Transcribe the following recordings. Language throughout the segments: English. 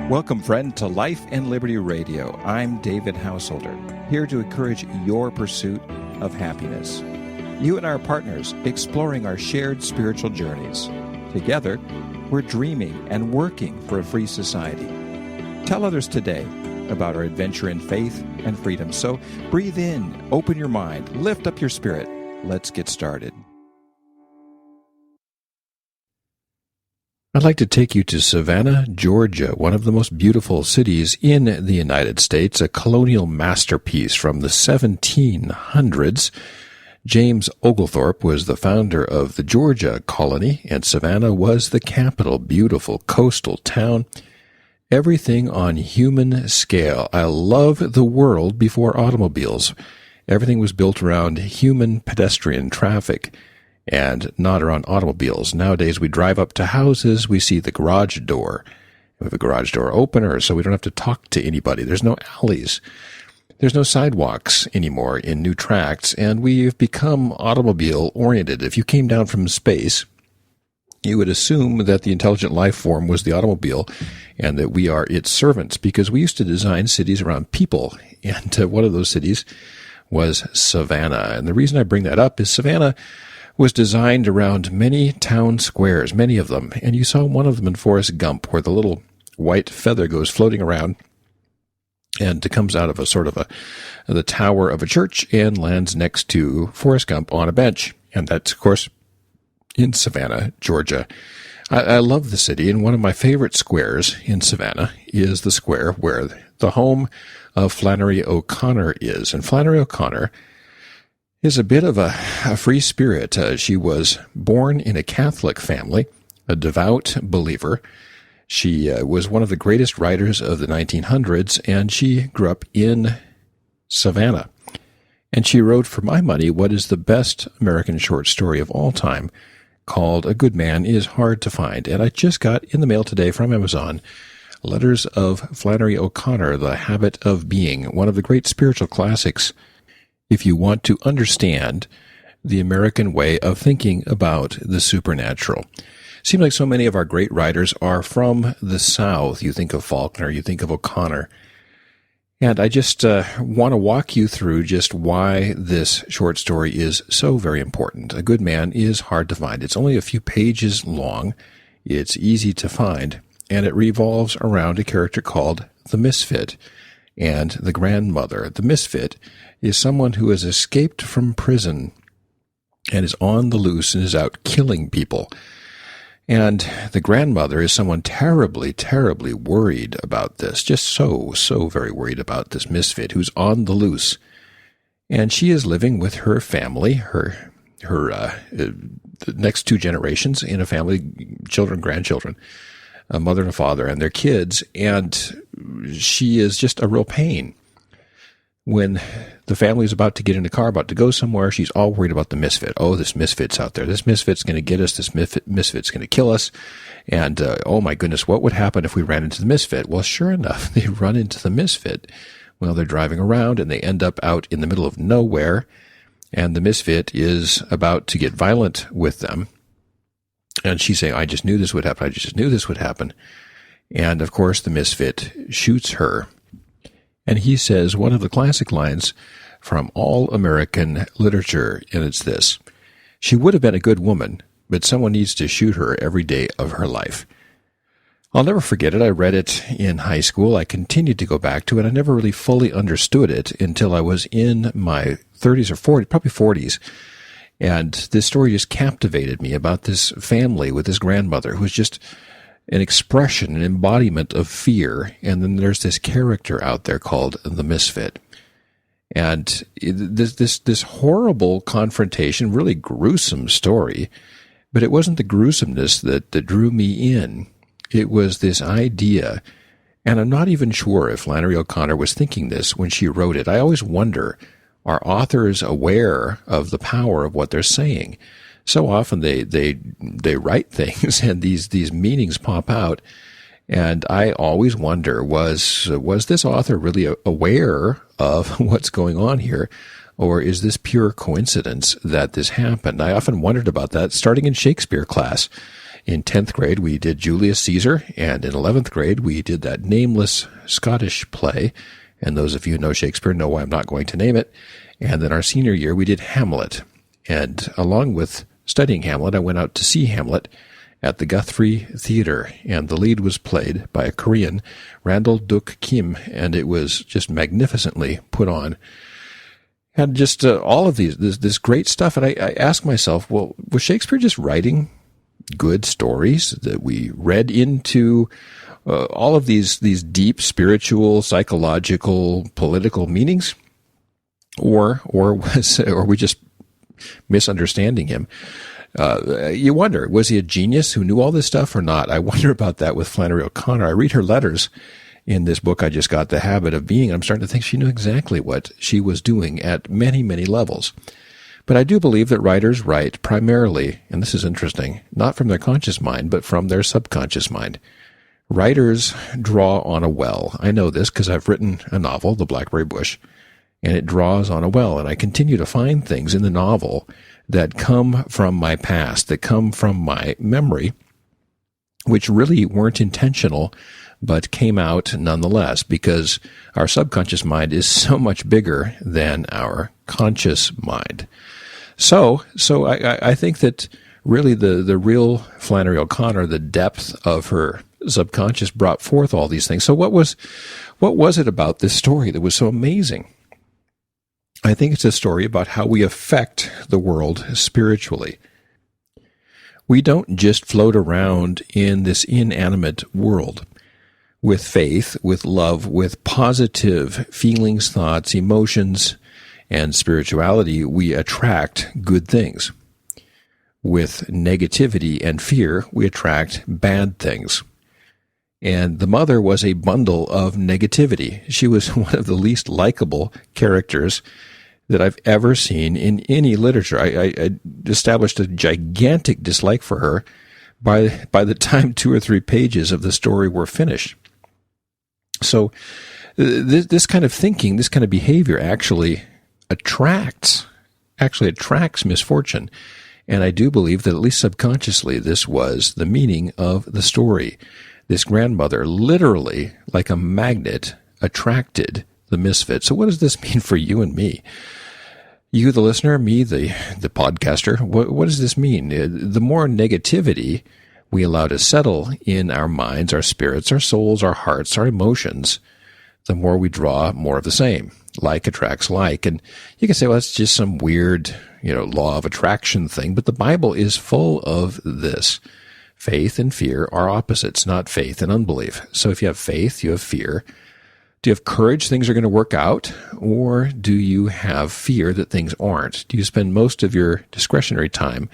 Welcome, friend, to Life and Liberty Radio. I'm David Householder, here to encourage your pursuit of happiness. You and our partners exploring our shared spiritual journeys. Together, we're dreaming and working for a free society. Tell others today about our adventure in faith and freedom. So breathe in, open your mind, lift up your spirit. Let's get started. I'd like to take you to Savannah, Georgia, one of the most beautiful cities in the United States, a colonial masterpiece from the 1700s. James Oglethorpe was the founder of the Georgia colony, and Savannah was the capital. Beautiful coastal town. Everything on human scale. I love the world before automobiles. Everything was built around human pedestrian traffic and not around automobiles. Nowadays, we drive up to houses, we see the garage door. We have a garage door opener, so we don't have to talk to anybody. There's no alleys. There's no sidewalks anymore in new tracts, and we've become automobile-oriented. If you came down from space, you would assume that the intelligent life form was the automobile and that we are its servants, because we used to design cities around people, and one of those cities was Savannah. And the reason I bring that up is Savannah was designed around many town squares, many of them. And you saw one of them in Forrest Gump, where the little white feather goes floating around and it comes out of the tower of a church and lands next to Forrest Gump on a bench. And that's, of course, in Savannah, Georgia. I love the city, and one of my favorite squares in Savannah is the square where the home of Flannery O'Connor is. And Flannery O'Connor is a bit of a free spirit. She was born in a Catholic family, a devout believer. She was one of the greatest writers of the 1900s, and she grew up in Savannah. And she wrote, for my money, what is the best American short story of all time, called A Good Man Is Hard to Find. And I just got in the mail today from Amazon letters of Flannery O'Connor, The Habit of Being, one of the great spiritual classics if you want to understand the American way of thinking about the supernatural. Seems like so many of our great writers are from the South. You think of Faulkner, you think of O'Connor. And I just want to walk you through just why this short story is so very important. A Good Man Is Hard to Find. It's only a few pages long. It's easy to find. And it revolves around a character called the Misfit and the grandmother. The Misfit is someone who has escaped from prison and is on the loose and is out killing people. And the grandmother is someone terribly, terribly worried about this, just so very worried about this misfit who's on the loose. And she is living with her family, her the next two generations in a family, children, grandchildren, a mother and a father, and their kids, and she is just a real pain. When the family is about to get in a car, about to go somewhere, she's all worried about the misfit. Oh, this misfit's out there. This misfit's going to get us. This misfit's going to kill us. And, oh my goodness, what would happen if we ran into the misfit? Well, sure enough, they run into the misfit. Well, they're driving around and they end up out in the middle of nowhere. And the misfit is about to get violent with them. And she's saying, I just knew this would happen. I just knew this would happen. And of course, the misfit shoots her. And he says one of the classic lines from all American literature, and it's this: she would have been a good woman, but someone needs to shoot her every day of her life. I'll never forget it. I read it in high school. I continued to go back to it. I never really fully understood it until I was in my 30s or 40s, probably 40s. And this story just captivated me about this family with this grandmother who was just an expression, an embodiment of fear. And then there's this character out there called the Misfit. And this horrible confrontation, really gruesome story, but it wasn't the gruesomeness that drew me in. It was this idea, and I'm not even sure if Flannery O'Connor was thinking this when she wrote it. I always wonder, are authors aware of the power of what they're saying? So often they write things and these meanings pop out, and I always wonder, was this author really aware of what's going on here, or is this pure coincidence that this happened? I often wondered about that, starting in Shakespeare class. In 10th grade, we did Julius Caesar, and in 11th grade, we did that nameless Scottish play. And those of you who know Shakespeare know why I'm not going to name it. And then our senior year, we did Hamlet. And along with studying Hamlet, I went out to see Hamlet at the Guthrie Theater. And the lead was played by a Korean, Randall Duk Kim, and it was just magnificently put on. And just all of this great stuff. And I asked myself, well, was Shakespeare just writing good stories that we read into all of these deep spiritual, psychological, political meanings, or were we just misunderstanding him? You wonder, was he a genius who knew all this stuff or not? I wonder about that with Flannery O'Connor. I read her letters in this book I just got, The Habit of Being. I'm starting to think she knew exactly what she was doing at many, many levels. But I do believe that writers write primarily, and this is interesting, not from their conscious mind, but from their subconscious mind. Writers draw on a well. I know this because I've written a novel, The Blackberry Bush, and it draws on a well. And I continue to find things in the novel that come from my past, that come from my memory, which really weren't intentional, but came out nonetheless, because our subconscious mind is so much bigger than our conscious mind. So I think that really the real Flannery O'Connor, the depth of her subconscious brought forth all these things. So what was it about this story that was so amazing? I think it's a story about how we affect the world spiritually. We don't just float around in this inanimate world with faith, with love, with positive feelings, thoughts, emotions, and spirituality. We attract good things. With negativity and fear, we attract bad things. And the mother was a bundle of negativity. She was one of the least likable characters that I've ever seen in any literature. I established a gigantic dislike for her by the time 2 or 3 pages of the story were finished. So this kind of thinking, this kind of behavior actually attracts misfortune. And I do believe that at least subconsciously this was the meaning of the story. This grandmother literally, like a magnet, attracted the misfit. So what does this mean for you and me? You, the listener, me, the podcaster, what does this mean? The more negativity we allow to settle in our minds, our spirits, our souls, our hearts, our emotions, the more we draw more of the same. Like attracts like. And you can say, well, that's just some weird, law of attraction thing. But the Bible is full of this. Faith and fear are opposites, not faith and unbelief. So if you have faith, you have fear. Do you have courage things are going to work out? Or do you have fear that things aren't? Do you spend most of your discretionary time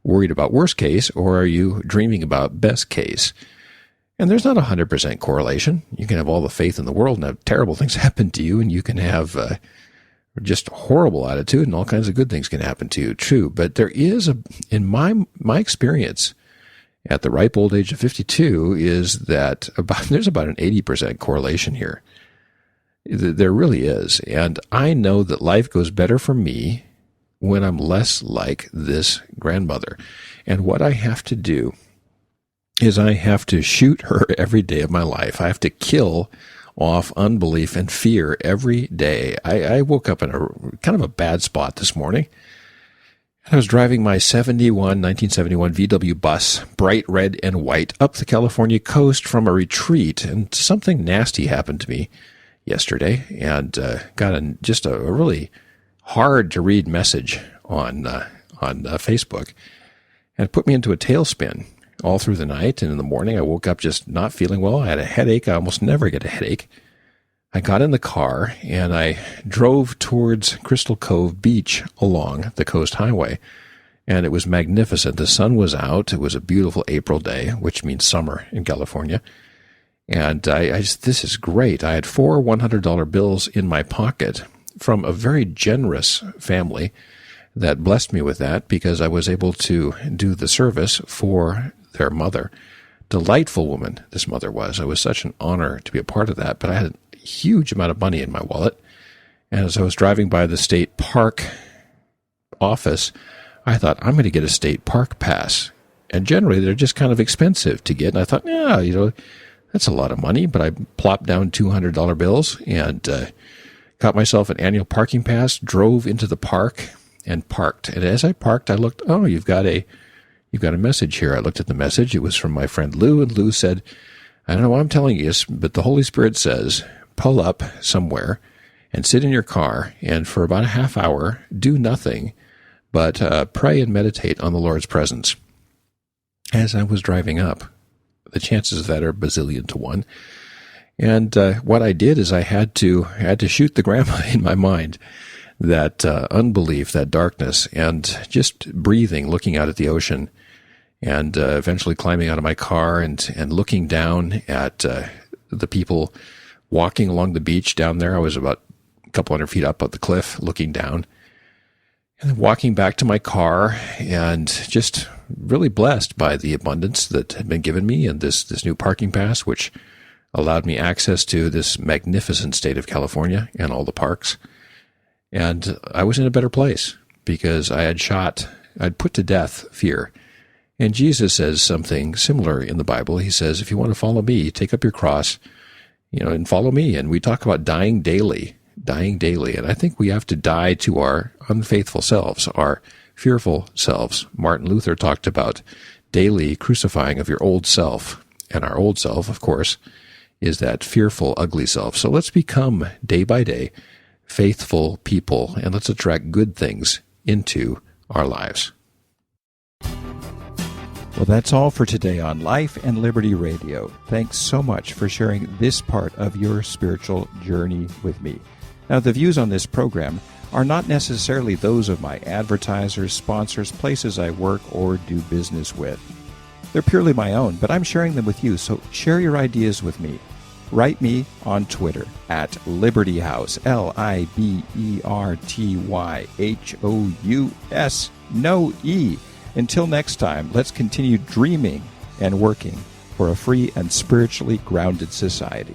worried about worst case, or are you dreaming about best case? And there's not 100% correlation. You can have all the faith in the world and have terrible things happen to you, and you can have just horrible attitude, and all kinds of good things can happen to you. True, but there is in my experience at the ripe old age of 52 is that there's about an 80% correlation here. There really is, and I know that life goes better for me when I'm less like this grandmother. And what I have to do is I have to shoot her every day of my life. I have to kill off unbelief and fear every day. I woke up in a kind of a bad spot this morning. I was driving my 1971 VW bus, bright red and white, up the California coast from a retreat, and something nasty happened to me yesterday, and got just a really hard-to-read message on Facebook, and it put me into a tailspin all through the night. And in the morning, I woke up just not feeling well. I had a headache. I almost never get a headache. I got in the car, and I drove towards Crystal Cove Beach along the Coast Highway, and it was magnificent. The sun was out. It was a beautiful April day, which means summer in California. And this is great. I had 4 $100 bills in my pocket from a very generous family that blessed me with that, because I was able to do the service for their mother. Delightful woman this mother was. It was such an honor to be a part of that, but I had a huge amount of money in my wallet. And as I was driving by the state park office, I thought, I'm going to get a state park pass. And generally, they're just kind of expensive to get. And I thought, yeah, that's a lot of money. But I plopped down $200 bills and got myself an annual parking pass, drove into the park and parked. And as I parked, I looked, oh, you've got a message here. I looked at the message. It was from my friend Lou, and Lou said, I don't know what I'm telling you, but the Holy Spirit says, pull up somewhere and sit in your car, and for about a half hour, do nothing but pray and meditate on the Lord's presence. As I was driving up, the chances of that are bazillion to one. And what I did is I had to shoot the grandma in my mind, that unbelief, that darkness, and just breathing, looking out at the ocean, and eventually climbing out of my car and looking down at the people walking along the beach down there. I was about a couple hundred feet up the cliff looking down, and then walking back to my car, and just really blessed by the abundance that had been given me and this new parking pass, which allowed me access to this magnificent state of California and all the parks. And I was in a better place because I'd put to death fear. And Jesus says something similar in the Bible. He says, if you want to follow me, take up your cross, and follow me. And we talk about dying daily. And I think we have to die to our unfaithful selves, our fearful selves. Martin Luther talked about daily crucifying of your old self. And our old self, of course, is that fearful, ugly self. So let's become, day by day, faithful people, and let's attract good things into our lives. Well, that's all for today on Life and Liberty Radio. Thanks so much for sharing this part of your spiritual journey with me. Now, the views on this program are not necessarily those of my advertisers, sponsors, places I work, or do business with. They're purely my own, but I'm sharing them with you, so share your ideas with me. Write me on Twitter at Liberty House, LIBERTYHOUS, no E. Until next time, let's continue dreaming and working for a free and spiritually grounded society.